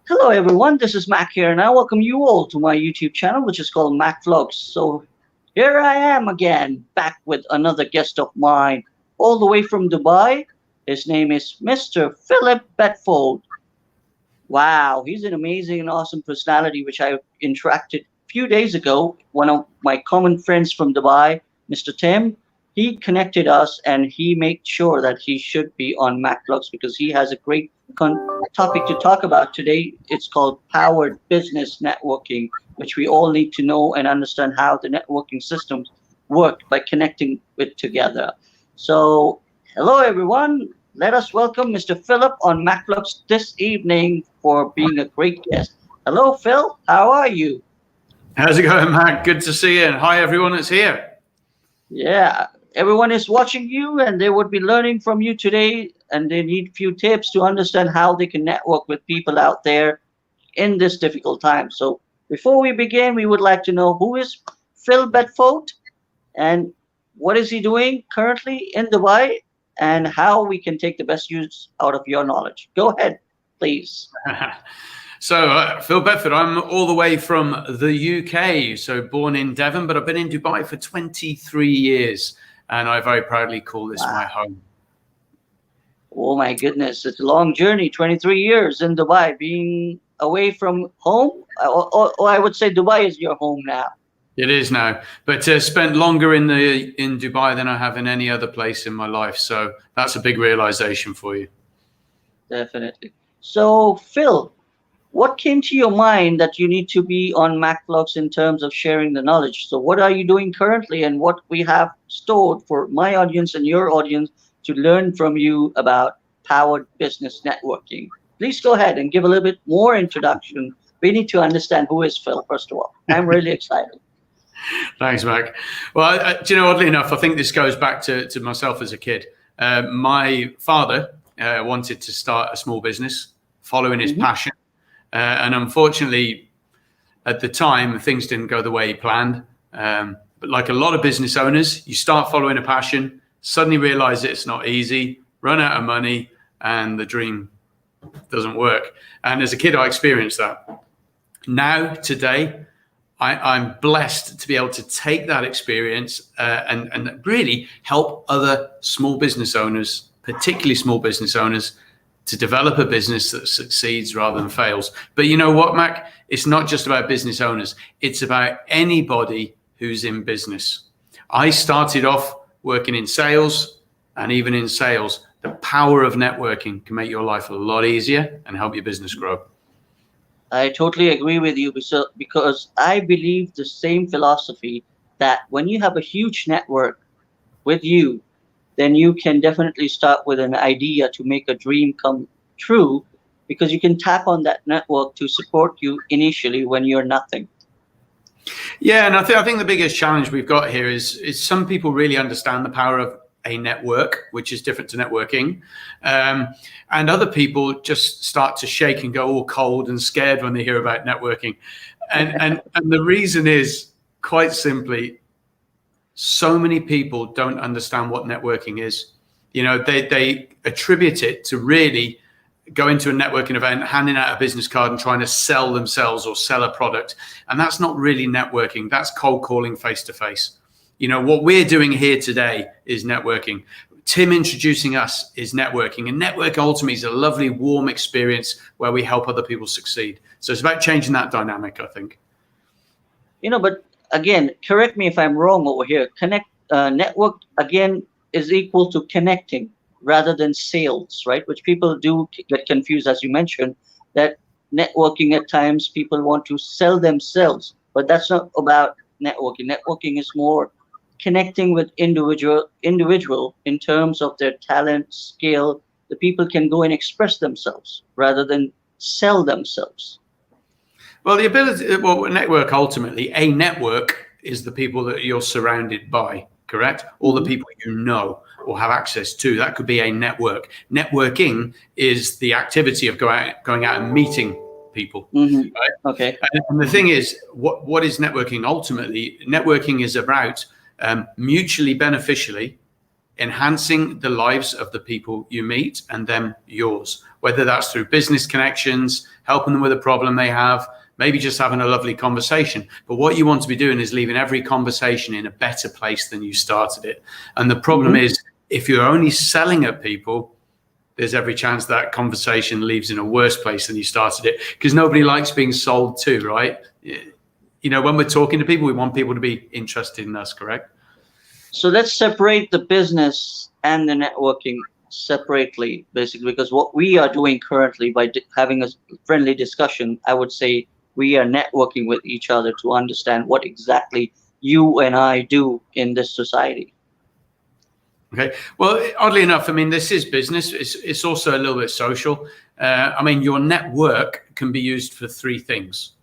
Hello everyone, this is Mac here and I welcome you all to my YouTube channel which is called Mac Vlogs. So here I am again, back with another guest of mine, all the way from Dubai. His name is Mr. Phil Bedford. Wow, he's an amazing and awesome personality which I interacted a few days ago. One of my common friends from Dubai, Mr. Tim, he connected us and he made sure that he should be on MacVlogs because he has a great topic to talk about today. It's called Powered Business Networking, which we all need to know and understand how the networking systems work by connecting it together. So, hello everyone. Let us welcome Mr. Philip on MacVlogs this evening for being a great guest. Hello, Phil. How are you? How's it going, Mac? Good to see you. And hi, everyone that's here. Yeah, everyone is watching you and they would be learning from you today, and they need a few tips to understand how they can network with people out there in this difficult time. So before we begin, we would like to know who is Phil Bedford and what is he doing currently in Dubai, and how we can take the best use out of your knowledge. Go ahead, please. So, Phil Bedford, I'm all the way from the UK, so born in Devon, but I've been in Dubai for 23 years, and I very proudly call this my home. Oh my goodness, it's a long journey, 23 years in Dubai, being away from home. Or I would say Dubai is your home now. It is now, but spent longer in Dubai than I have in any other place in my life. So that's a big realization for you. Definitely. So Phil, what came to your mind that you need to be on MacVlogs in terms of sharing the knowledge? So what are you doing currently, and what we have stored for my audience and your audience to learn from you about powered business networking? Please go ahead and give a little bit more introduction. We need to understand who is Phil, first of all. I'm really excited. Thanks, Mac. Well, do you know, oddly enough, I think this goes back to myself as a kid. My father wanted to start a small business, following his passion. And unfortunately, at the time, things didn't go the way he planned. But like a lot of business owners, you start following a passion, suddenly realize it's not easy, run out of money, and the dream doesn't work. And as a kid, I experienced that. Now, today, I'm blessed to be able to take that experience and really help other small business owners, particularly small business owners, to develop a business that succeeds rather than fails. But you know what, Mac? It's not just about business owners. It's about anybody who's in business. I started off working in sales, and even in sales, the power of networking can make your life a lot easier and help your business grow. I totally agree with you because I believe the same philosophy that when you have a huge network with you, then you can definitely start with an idea to make a dream come true, because you can tap on that network to support you initially when you're nothing. Yeah, and I think the biggest challenge we've got here is some people really understand the power of a network, which is different to networking. And other people just start to shake and go all cold and scared when they hear about networking. And the reason is quite simply, so many people don't understand what networking is. You know, they attribute it to really going to a networking event, handing out a business card and trying to sell themselves or sell a product. And that's not really networking. That's cold calling face to face. You know, what we're doing here today is networking. Tim introducing us is networking. And network ultimately is a lovely, warm experience where we help other people succeed. So it's about changing that dynamic, I think. You know, but again, correct me if I'm wrong over here. Network, again, is equal to connecting rather than sales, right? Which people do get confused, as you mentioned, that networking at times people want to sell themselves, but that's not about networking. Networking is more connecting with individual in terms of their talent, skill. The people can go and express themselves rather than sell themselves. Well, network ultimately, a network is the people that you're surrounded by, correct? All the people you know or have access to. That could be a network. Networking is the activity of going out and meeting people. Right? Okay. And the thing is, what is networking ultimately? Networking is about mutually beneficially enhancing the lives of the people you meet and them yours. whether that's through business connections, helping them with a problem they have, maybe just having a lovely conversation. But what you want to be doing is leaving every conversation in a better place than you started it. And the problem is, if you're only selling at people, there's every chance that conversation leaves in a worse place than you started it, because nobody likes being sold to, right? You know, when we're talking to people, we want people to be interested in us, correct? So let's separate the business and the networking separately, basically, because what we are doing currently by having a friendly discussion, I would say we are networking with each other to understand what exactly you and I do in this society. Okay. Well, oddly enough, I mean, this is business. It's also a little bit social. I mean, your network can be used for three things.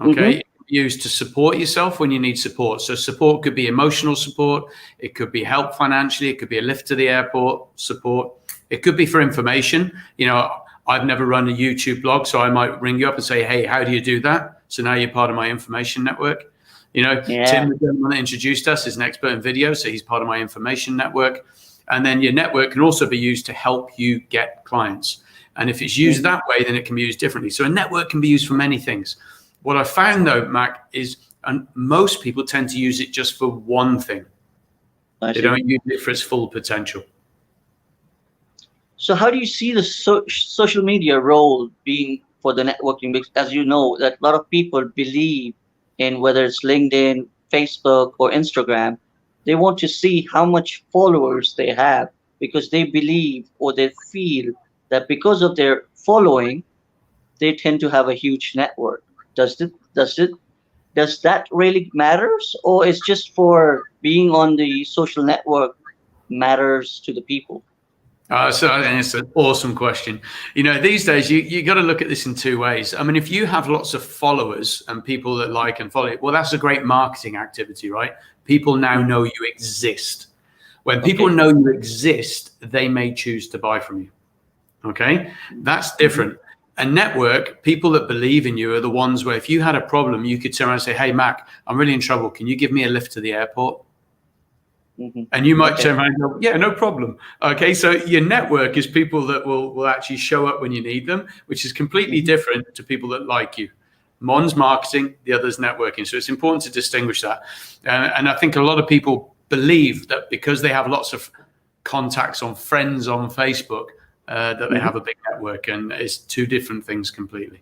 Okay. It can be used to support yourself when you need support. So support could be emotional support. It could be help financially. It could be a lift to the airport support. It could be for information. You know, I've never run a YouTube blog, so I might ring you up and say, hey, how do you do that? So now you're part of my information network. You know, Tim, the gentleman that introduced us, is an expert in video, so he's part of my information network. And then your network can also be used to help you get clients. And if it's used that way, then it can be used differently. So a network can be used for many things. What I found, though, Mac, is most people tend to use it just for one thing. They don't use it for its full potential. So how do you see the social media role being for the networking? Because as you know, that a lot of people believe in, whether it's LinkedIn, Facebook, or Instagram, they want to see how much followers they have, because they believe or they feel that because of their following, they tend to have a huge network. Does that really matters, or is just for being on the social network matters to the people? So and it's an awesome question. You know, these days you got to look at this in two ways. I mean, if you have lots of followers and people that like and follow it, well, that's a great marketing activity, right? People now know you exist. When people know you exist, they may choose to buy from you. Okay, that's different. A network, people that believe in you, are the ones where if you had a problem, you could turn around and say, hey, Mac, I'm really in trouble. Can you give me a lift to the airport? And you might turn around and go, yeah, no problem. Okay, so your network is people that will actually show up when you need them, which is completely different to people that like you. One's marketing, the other's networking. So it's important to distinguish that. And I think a lot of people believe that because they have lots of contacts on friends on Facebook, that they have a big network, and it's two different things completely.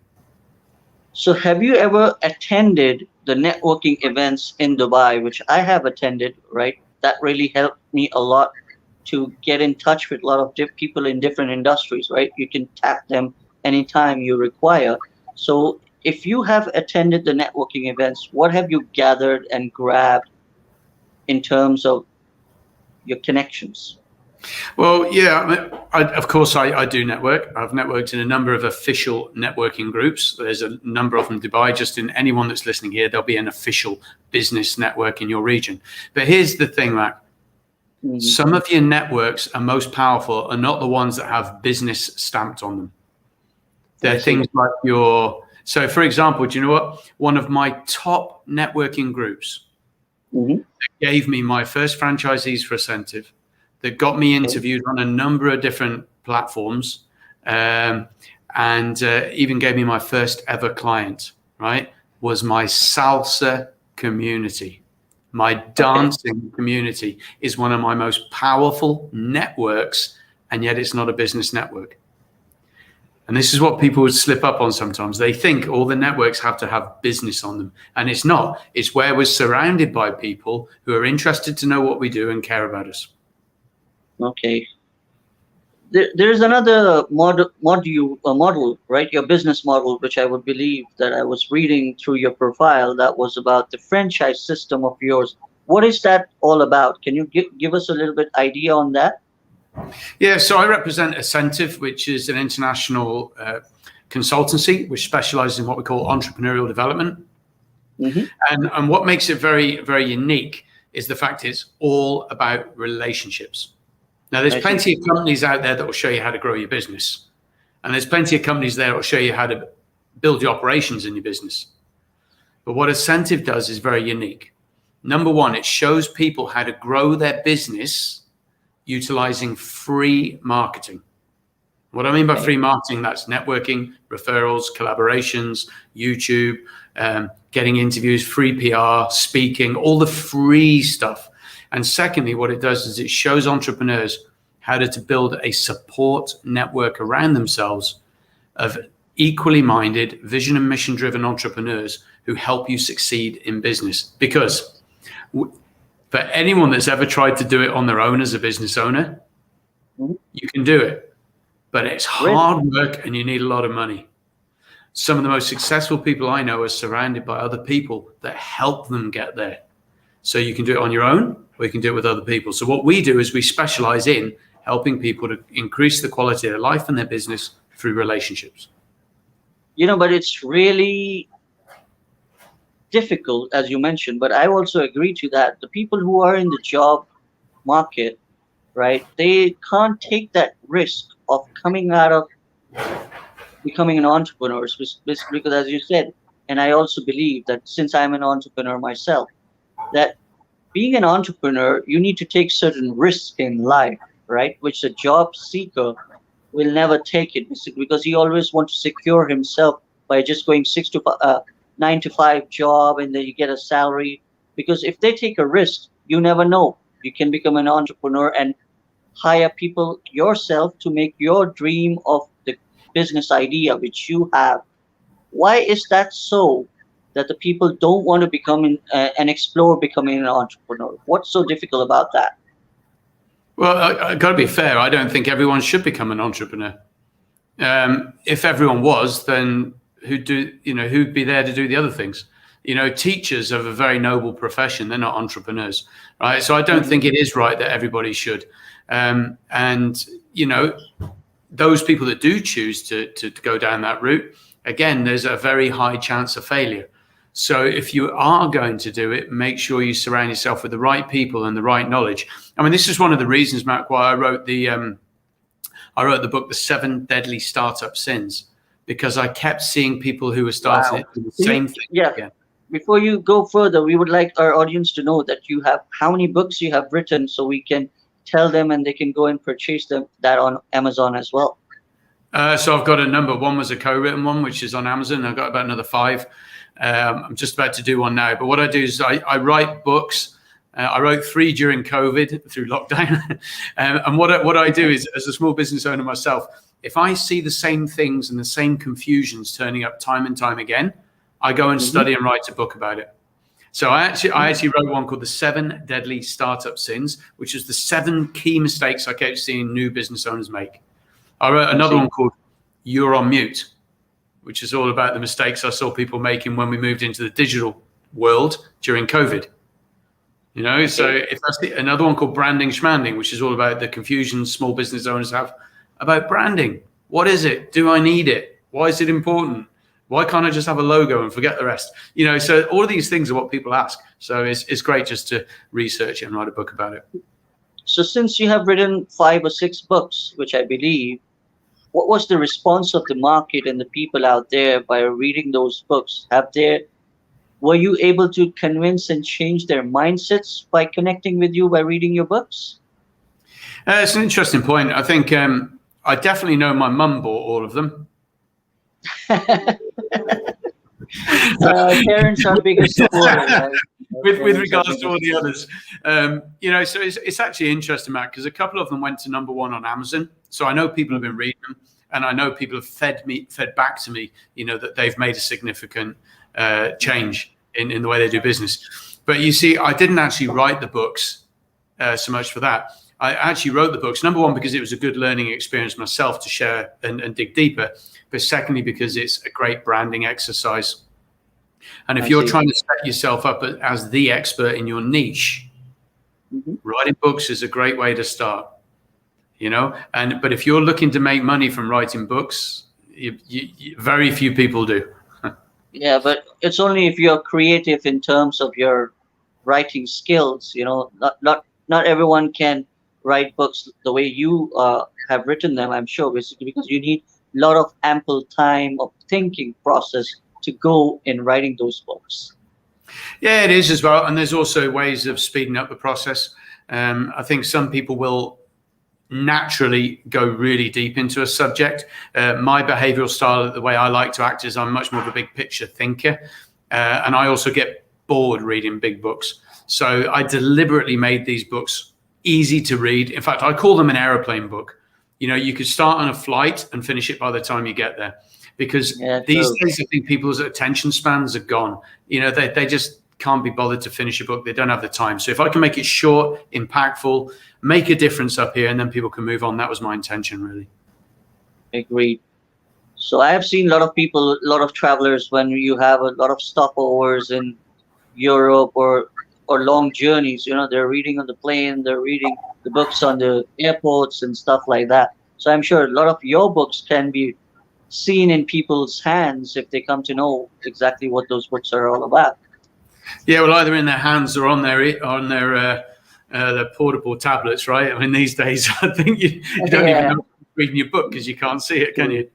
So have you ever attended the networking events in Dubai, which I have attended, right? That really helped me a lot to get in touch with a lot of people in different industries, right? You can tap them anytime you require. So if you have attended the networking events, what have you gathered and grabbed in terms of your connections? Well, yeah, of course, I do network. I've networked in a number of official networking groups. There's a number of them in Dubai. Just in anyone that's listening here, there'll be an official business network in your region. But here's the thing, Mac. Some of your networks are most powerful are not the ones that have business stamped on them. They're things like so for example, do you know what? One of my top networking groups that gave me my first franchisees for Ascentive, that got me interviewed on a number of different platforms, and even gave me my first ever client, right, was my salsa community. My dancing community is one of my most powerful networks, and yet it's not a business network. And this is what people would slip up on sometimes. They think all the networks have to have business on them, and it's not. It's where we're surrounded by people who are interested to know what we do and care about us. Okay. There's another model, right? Your business model, which I would believe that I was reading through your profile, that was about the franchise system of yours. What is that all about? Can you give us a little bit idea on that? Yeah, so I represent Ascentive, which is an international consultancy which specializes in what we call entrepreneurial development. And what makes it very, very unique is the fact it's all about relationships. Now, there's plenty of companies out there that will show you how to grow your business. And there's plenty of companies there that will show you how to build your operations in your business. But what Ascentive does is very unique. Number one, it shows people how to grow their business utilizing free marketing. What I mean by free marketing, that's networking, referrals, collaborations, YouTube, getting interviews, free PR, speaking, all the free stuff. And secondly, what it does is it shows entrepreneurs how to build a support network around themselves of equally minded, vision and mission driven entrepreneurs who help you succeed in business. Because for anyone that's ever tried to do it on their own as a business owner, you can do it, but it's hard work and you need a lot of money. Some of the most successful people I know are surrounded by other people that help them get there. So you can do it on your own, or you can do it with other people. So what we do is we specialize in helping people to increase the quality of their life and their business through relationships. But it's really difficult, as you mentioned, but I also agree to that. The people who are in the job market, right, they can't take that risk of coming out of becoming an entrepreneur, because as you said, and I also believe that since I'm an entrepreneur myself, that being an entrepreneur, you need to take certain risks in life, right, which a job seeker will never take it, because he always wants to secure himself by just going 9 to 5 job and then you get a salary. Because if they take a risk, you never know. You can become an entrepreneur and hire people yourself to make your dream of the business idea which you have. Why is that so, that the people don't want to become and explore becoming an entrepreneur? What's so difficult about that? Well, I got to be fair. I don't think everyone should become an entrepreneur. If everyone was, then who'd be there to do the other things? Teachers have a very noble profession. They're not entrepreneurs, right? So I don't think it is right that everybody should. And those people that do choose to go down that route, again, there's a very high chance of failure. So if you are going to do it, make sure you surround yourself with the right people and the right knowledge. I mean, this is one of the reasons, Matt, why I wrote the book, The 7 Deadly Startup Sins, because I kept seeing people who were starting it do the same thing again. Before you go further, we would like our audience to know that you have how many books you have written, so we can tell them and they can go and purchase that on Amazon as well. So I've got a number. One was a co-written one, which is on Amazon. I've got about another 5. I'm just about to do one now. But what I do is I write books. I wrote 3 during COVID through lockdown. And what I do is, as a small business owner myself, if I see the same things and the same confusions turning up time and time again, I go and study and write a book about it. So I actually wrote one called The 7 Deadly Startup Sins, which is the 7 key mistakes I kept seeing new business owners make. I wrote another one called You're on Mute, which is all about the mistakes I saw people making when we moved into the digital world during COVID. So if that's another one called Branding Shmanding, which is all about the confusion small business owners have about branding. What is it? Do I need it? Why is it important? Why can't I just have a logo and forget the rest? So all of these things are what people ask. So it's great just to research it and write a book about it. So since you have written 5 or 6 books, which I believe, what was the response of the market and the people out there by reading those books? Were you able to convince and change their mindsets by connecting with you by reading your books? It's an interesting point. I think I definitely know my mum bought all of them. Parents are biggest supporters, right? with regards to all the others. So it's actually interesting, Matt, because a couple of them went to number 1 on Amazon. So I know people have been reading them, and I know people have fed back to me, that they've made a significant change in the way they do business. But you see, I didn't actually write the books so much for that. I actually wrote the books, number 1, because it was a good learning experience myself to share and dig deeper. But secondly, because it's a great branding exercise. And if you're trying to set yourself up as the expert in your niche, writing books is a great way to start. But if you're looking to make money from writing books, very few people do. Yeah, but it's only if you're creative in terms of your writing skills. Not everyone can write books the way you have written them, I'm sure, basically because you need a lot of ample time of thinking process to go in writing those books. Yeah, it is as well. And there's also ways of speeding up the process. I think some people will, naturally go really deep into a subject. My behavioral style, the way I like to act, is I'm much more of a big picture thinker. And I also get bored reading big books. So I deliberately made these books easy to read. In fact, I call them an aeroplane book. You know, you could start on a flight and finish it by the time you get there. Because these days, I think people's attention spans are gone. You know, they just can't be bothered to finish a book. They don't have the time. So if I can make it short, impactful, make a difference up here, and then people can move on, that was my intention, really. Agreed. So I have seen a lot of people, a lot of travelers, when you have a lot of stopovers in Europe or long journeys, you know, they're reading on the plane, they're reading the books on the airports and stuff like that. So I'm sure a lot of your books can be seen in people's hands if they come to know exactly what those books are all about. Yeah, well, either in their hands or on their portable tablets, right? I mean, these days, I think you don't even know reading your book because you can't see it, can you?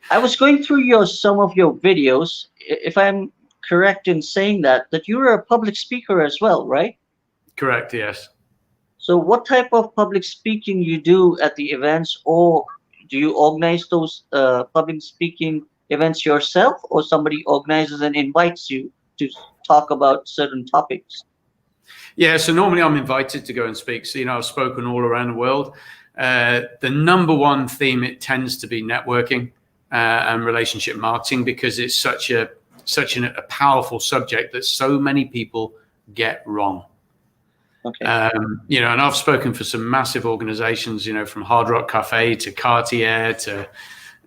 I was going through some of your videos. If I'm correct in saying that you're a public speaker as well, right? Correct, yes. So what type of public speaking you do at the events, or do you organize those public speaking events yourself, or somebody organizes and invites you to talk about certain topics? Yeah, so normally I'm invited to go and speak. So, you know, I've spoken all around the world. The number one theme, it tends to be networking and relationship marketing, because it's such a powerful subject that so many people get wrong. Okay. You know, and I've spoken for some massive organizations, you know, from Hard Rock Cafe to Cartier to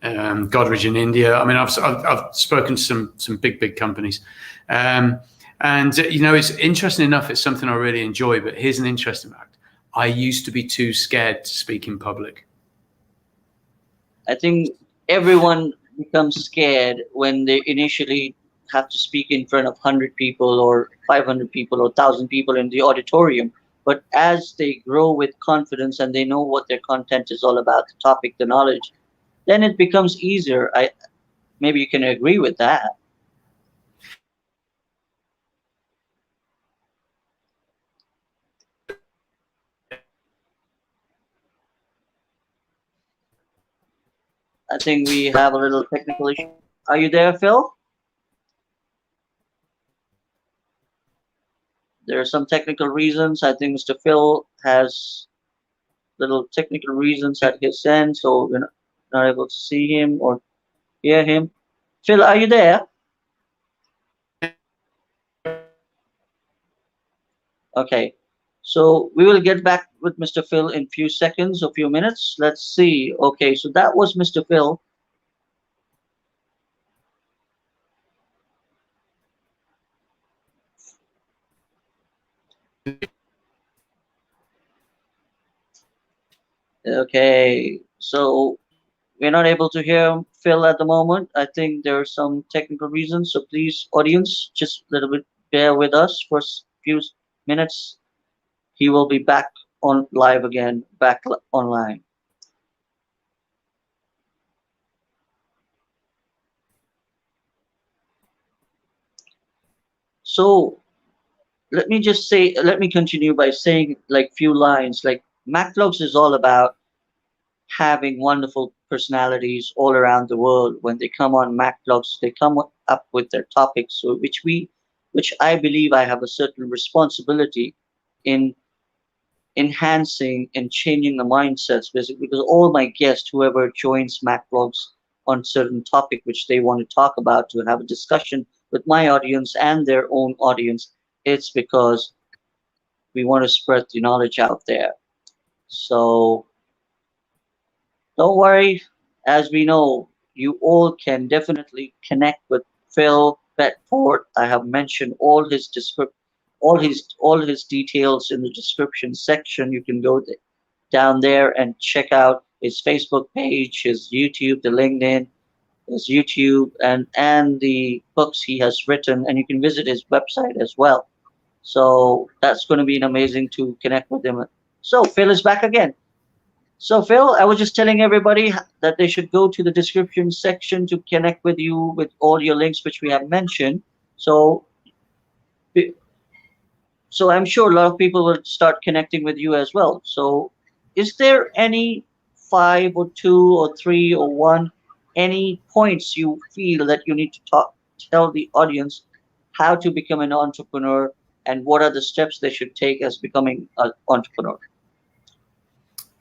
Godrej in India. I mean, I've spoken to some big companies. And, you know, it's interesting enough, it's something I really enjoy. But here's an interesting fact. I used to be too scared to speak in public. I think everyone becomes scared when they initially have to speak in front of 100 people or 500 people or 1,000 people in the auditorium. But as they grow with confidence and they know what their content is all about, the topic, the knowledge, then it becomes easier. Maybe you can agree with that. I think we have a little technical issue. Are you there, Phil? There are some technical reasons. I think Mr. Phil has little technical reasons at his end, so we're not able to see him or hear him. Phil, are you there? Okay. So we will get back with Mr. Phil in few seconds or few minutes. Let's see. Okay, so that was Mr. Phil. Okay, so we're not able to hear Phil at the moment. I think there are some technical reasons. So please, audience, just a little bit bear with us for a few minutes. He will be back on live again, back online. So let me continue by saying like few lines. Like MacVlogs is all about having wonderful personalities all around the world. When they come on MacVlogs, they come up with their topics, so which I believe I have a certain responsibility in enhancing and changing the mindsets, basically, because all my guests, whoever joins MacVlogs on certain topic which they want to talk about, to have a discussion with my audience and their own audience, it's because we want to spread the knowledge out there. So don't worry, as we know, you all can definitely connect with Phil Bedford. I have mentioned all his details in the description section. You can go down there and check out his Facebook page, his YouTube, the LinkedIn, his YouTube, and the books he has written, and you can visit his website as well. So that's going to be amazing to connect with him. So Phil is back again. So Phil, I was just telling everybody that they should go to the description section to connect with you with all your links which we have mentioned. So I'm sure a lot of people will start connecting with you as well. So is there any five or two or three or one, any points you feel that you need to tell the audience how to become an entrepreneur and what are the steps they should take as becoming an entrepreneur?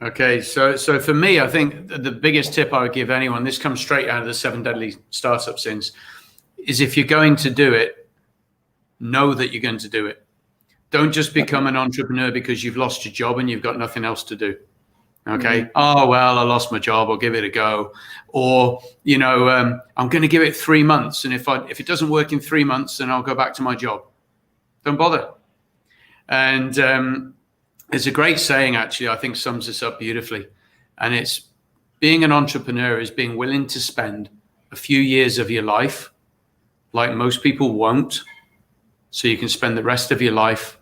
Okay, so for me, I think the biggest tip I would give anyone, this comes straight out of the 7 Deadly Startup Sins, is if you're going to do it, know that you're going to do it. Don't just become an entrepreneur because you've lost your job and you've got nothing else to do. Okay. Mm-hmm. Oh, well, I lost my job. I'll give it a go. Or, I'm going to give it 3 months. And if it doesn't work in 3 months, then I'll go back to my job. Don't bother. And there's a great saying, actually, I think sums this up beautifully. And it's being an entrepreneur is being willing to spend a few years of your life like most people won't, so you can spend the rest of your life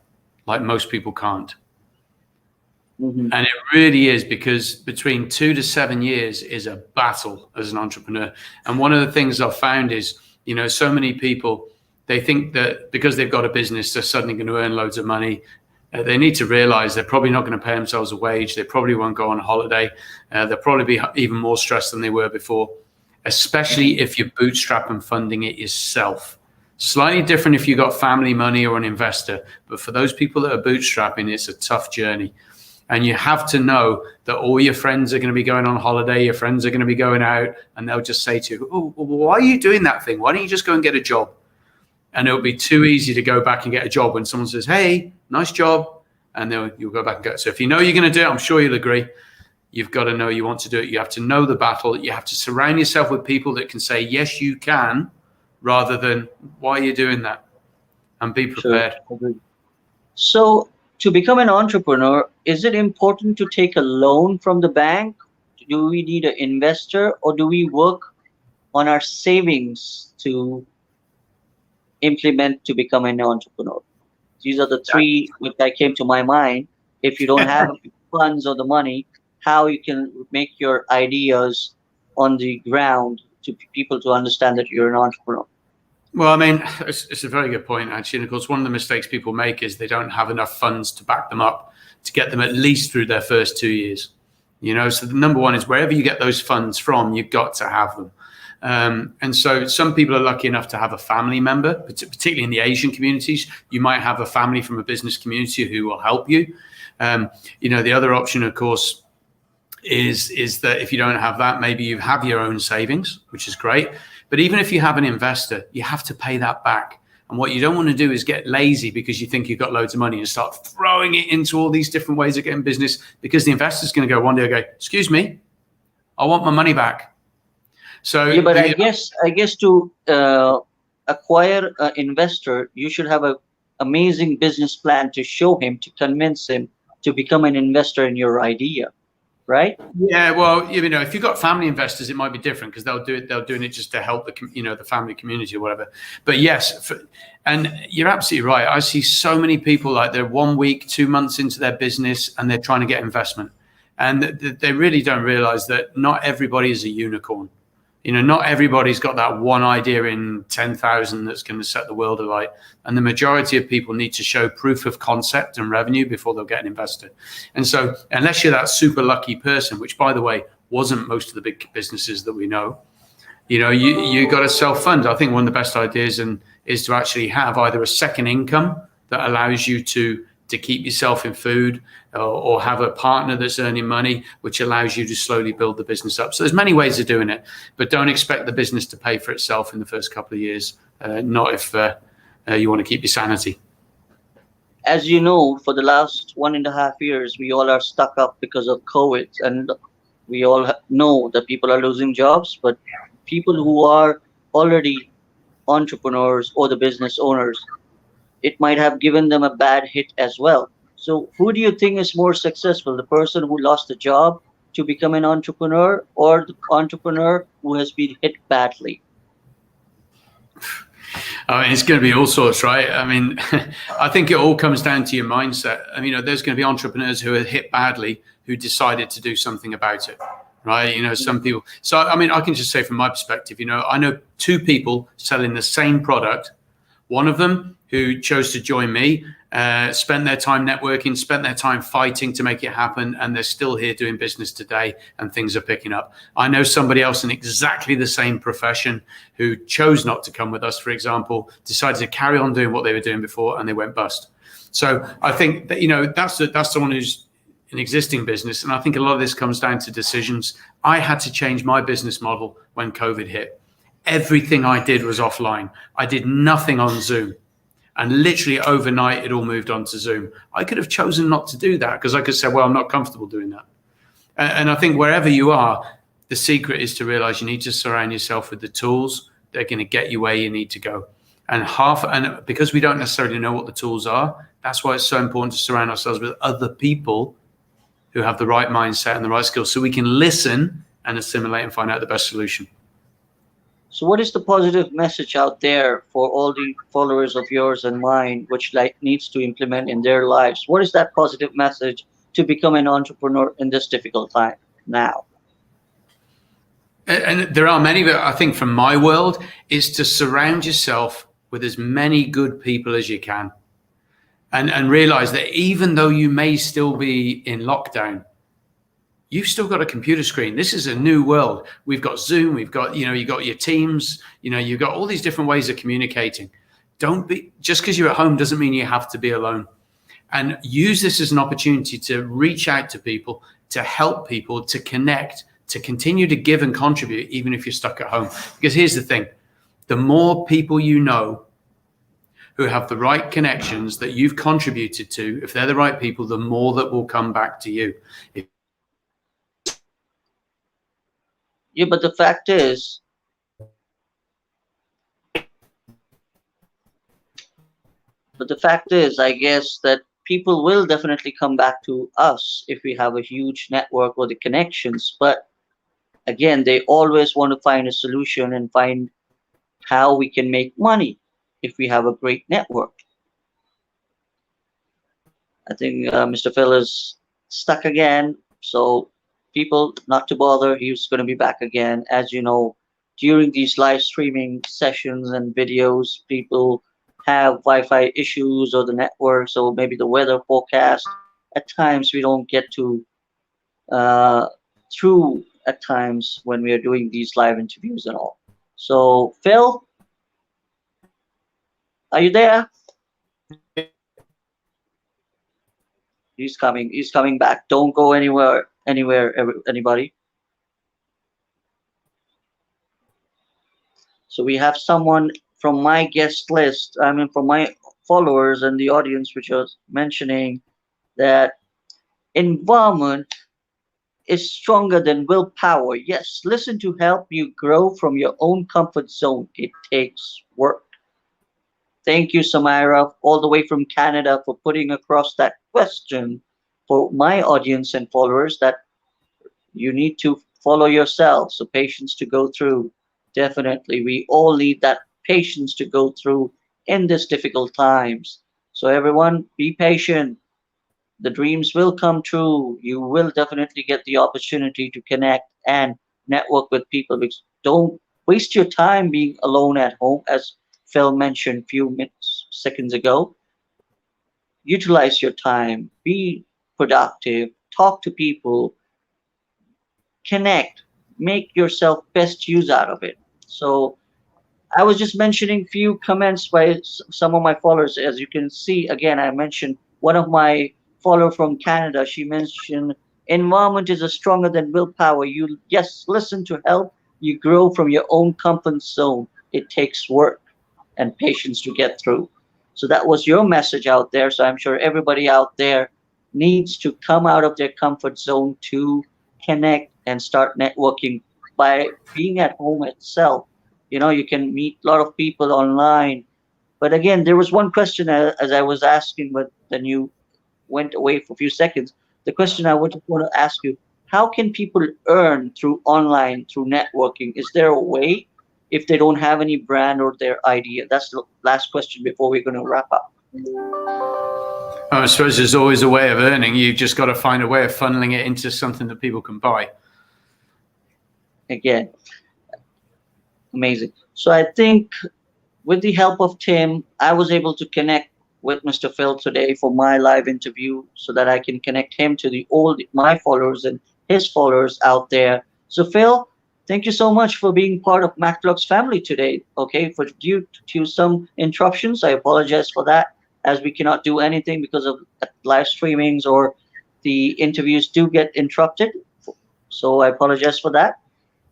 like most people can't. Mm-hmm. And it really is, because between 2 to 7 years is a battle as an entrepreneur. And one of the things I've found is, so many people, they think that because they've got a business, they're suddenly going to earn loads of money. They need to realize they're probably not going to pay themselves a wage. They probably won't go on holiday. They'll probably be even more stressed than they were before, especially if you're bootstrapping funding it yourself. Slightly different if you got family money or an investor. But for those people that are bootstrapping, it's a tough journey. And you have to know that all your friends are going to be going on holiday, your friends are going to be going out, and they'll just say to you, oh, why are you doing that thing? Why don't you just go and get a job? And it'll be too easy to go back and get a job when someone says, hey, nice job. And then you'll go back and go. So if you know you're going to do it, I'm sure you'll agree. You've got to know you want to do it. You have to know the battle. You have to surround yourself with people that can say, yes, you can, rather than, why are you doing that? And be prepared. Sure. So to become an entrepreneur, is it important to take a loan from the bank? Do we need an investor, or do we work on our savings to implement to become an entrepreneur? These are the three that came to my mind. If you don't have funds or the money, how you can make your ideas on the ground to people to understand that you're an entrepreneur. Well, I mean, it's a very good point, actually. And of course, one of the mistakes people make is they don't have enough funds to back them up, to get them at least through their first 2 years. So the number one is, wherever you get those funds from, you've got to have them. And so some people are lucky enough to have a family member, particularly in the Asian communities. You might have a family from a business community who will help you. The other option, of course, is that if you don't have that, maybe you have your own savings, which is great. But even if you have an investor, you have to pay that back. And what you don't want to do is get lazy because you think you've got loads of money and start throwing it into all these different ways of getting business, because the investor's going to go one day, excuse me, I want my money back. So yeah, but I guess to acquire an investor, you should have an amazing business plan to show him, to convince him to become an investor in your idea, right? Yeah, well, if you've got family investors, it might be different, because they're doing it just to help the family community or whatever. But yes, and you're absolutely right. I see so many people, like, they're 1 week, 2 months into their business and they're trying to get investment, and they really don't realize that not everybody is a unicorn. Not everybody's got that one idea in 10,000 that's going to set the world alight. And the majority of people need to show proof of concept and revenue before they'll get an investor. And so unless you're that super lucky person, which, by the way, wasn't most of the big businesses that we know, you got to self-fund. I think one of the best ideas is to actually have either a second income that allows you to keep yourself in food, or have a partner that's earning money, which allows you to slowly build the business up. So there's many ways of doing it, but don't expect the business to pay for itself in the first couple of years, not if you want to keep your sanity. As you know, for the last 1.5 years, we all are stuck up because of COVID, and we all know that people are losing jobs, but people who are already entrepreneurs or the business owners, it might have given them a bad hit as well. So who do you think is more successful, the person who lost a job to become an entrepreneur, or the entrepreneur who has been hit badly? I mean, it's going to be all sorts, right? I mean, I think it all comes down to your mindset. I mean, there's going to be entrepreneurs who are hit badly who decided to do something about it, right? Some people. So, I mean, I can just say from my perspective, I know 2 people selling the same product. One of them who chose to join me, spent their time networking, spent their time fighting to make it happen, and they're still here doing business today, and things are picking up. I know somebody else in exactly the same profession who chose not to come with us, for example, decided to carry on doing what they were doing before, and they went bust. So I think that, that's someone who's an existing business. And I think a lot of this comes down to decisions. I had to change my business model when COVID hit. Everything I did was offline. I did nothing on Zoom. And literally overnight, it all moved on to Zoom. I could have chosen not to do that because I could say, well, I'm not comfortable doing that. And I think wherever you are, the secret is to realize you need to surround yourself with the tools that are going to get you where you need to go. And because we don't necessarily know what the tools are, that's why it's so important to surround ourselves with other people who have the right mindset and the right skills, so we can listen and assimilate and find out the best solution. So what is the positive message out there for all the followers of yours and mine, which needs to implement in their lives? What is that positive message to become an entrepreneur in this difficult time now? And there are many, but I think from my world is to surround yourself with as many good people as you can. And realize that even though you may still be in lockdown, you've still got a computer screen. This is a new world. We've got Zoom, we've got, you've got your Teams, you've got all these different ways of communicating. Just because you're at home doesn't mean you have to be alone. And use this as an opportunity to reach out to people, to help people, to connect, to continue to give and contribute, even if you're stuck at home. Because here's the thing, the more people you know who have the right connections that you've contributed to, if they're the right people, the more that will come back to you. Yeah, but the fact is, I guess that people will definitely come back to us if we have a huge network or the connections. But again, they always want to find a solution and find how we can make money if we have a great network. I think Mr. Phil is stuck again. So people, not to bother, he's going to be back again. As you know, during these live streaming sessions and videos, people have Wi-Fi issues or the network, so maybe the weather forecast. At times we don't get to through at times when we are doing these live interviews and all. So Phil, are you there? He's coming back. Don't go anywhere, anybody. So we have someone from my guest list, from my followers and the audience, which was mentioning that environment is stronger than willpower. Yes, listen to help you grow from your own comfort zone. It takes work. Thank you, Samira, all the way from Canada, for putting across that question for my audience and followers, that you need to follow yourself. So patience to go through. Definitely, we all need that patience to go through in these difficult times. So everyone, be patient. The dreams will come true. You will definitely get the opportunity to connect and network with people. Don't waste your time being alone at home, as Phil mentioned a few seconds ago. Utilize your time, be productive, talk to people, connect, make yourself best use out of it. So I was just mentioning few comments by some of my followers. As you can see, again, I mentioned one of my follower from Canada. She mentioned environment is stronger than willpower. Yes, listen to help you grow from your own comfort zone. It takes work and patience to get through. So that was your message out there. So I'm sure everybody out there needs to come out of their comfort zone to connect and start networking by being at home itself. You can meet a lot of people online. But again, there was one question as I was asking, but then you went away for a few seconds. The question I would want to ask you, how can people earn through online, through networking? Is there a way if they don't have any brand or their idea? That's the last question before we're going to wrap up. I suppose there's always a way of earning. You've just got to find a way of funneling it into something that people can buy. Again, amazing. So I think with the help of Tim, I was able to connect with Mr. Phil today for my live interview so that I can connect him to the old my followers and his followers out there. So Phil, thank you so much for being part of MacVlogs family today. Okay, for due to some interruptions, I apologize for that, as we cannot do anything because of live streamings or the interviews do get interrupted. So I apologize for that.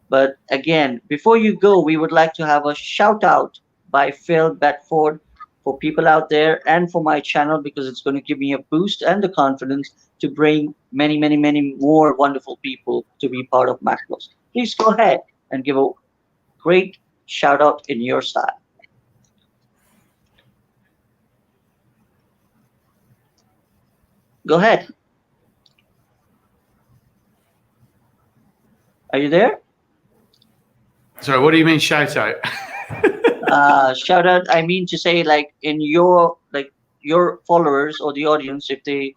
But again, before you go, we would like to have a shout out by Phil Bedford for people out there and for my channel, because it's going to give me a boost and the confidence to bring many, many, many more wonderful people to be part of MacBooks. Please go ahead and give a great shout out in your style. Go ahead. Are you there? Sorry, what do you mean shout out? Shout out, I mean to say, like, in your followers or the audience, if they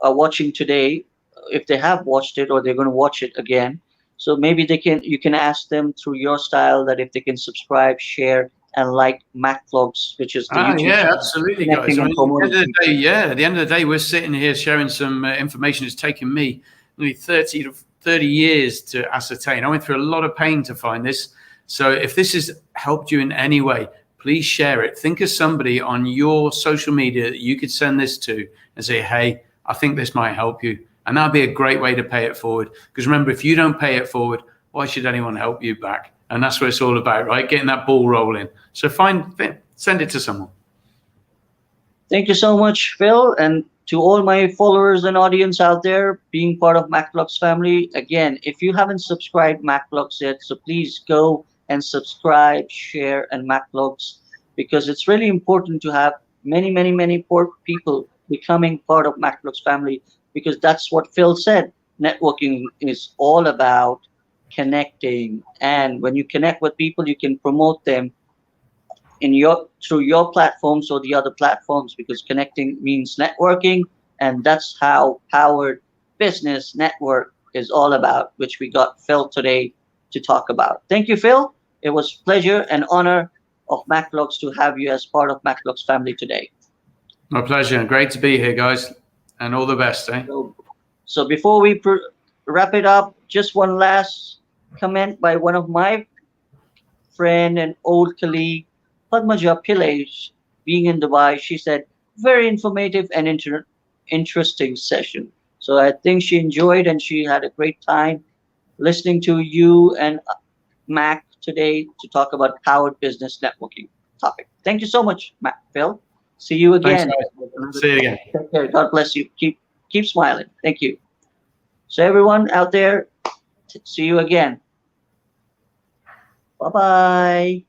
are watching today, if they have watched it or they're going to watch it again, so maybe you can ask them through your style that if they can subscribe, share, and like MacVlogs, which is the YouTube Yeah, channel, absolutely, guys. connecting I and mean, at the promoting end of the people. day, at the end of the day, we're sitting here sharing some information. It's taken me nearly 30 years to ascertain. I went through a lot of pain to find this. So if this has helped you in any way, please share it. Think of somebody on your social media that you could send this to and say, hey, I think this might help you. And that'd be a great way to pay it forward. Because remember, if you don't pay it forward, why should anyone help you back? And that's what it's all about, right? Getting that ball rolling. So send it to someone. Thank you so much, Phil, and to all my followers and audience out there being part of MacVlogs family. Again, if you haven't subscribed MacVlogs yet, so please go and subscribe, share, and MacVlogs, because it's really important to have many, many, many people becoming part of MacVlogs family, because that's what Phil said. Networking is all about connecting, and when you connect with people, you can promote them in your through your platforms or the other platforms, because connecting means networking, and that's how powered business network is all about, which we got Phil today to talk about. Thank you, Phil. It was pleasure and honor of MacVlogs to have you as part of MacVlogs family today. My pleasure. Great to be here, guys. And all the best, eh? So before we wrap it up, just one last comment by one of my friend and old colleague, Padmaja Pillai, being in Dubai. She said, very informative and interesting session. So I think she enjoyed and she had a great time listening to you and Mac today to talk about powered business networking topic. Thank you so much, Mac. Phil. See you Thanks, again. guys. See you again. Take care. God bless you. Keep smiling. Thank you. So everyone out there, see you again. Bye-bye.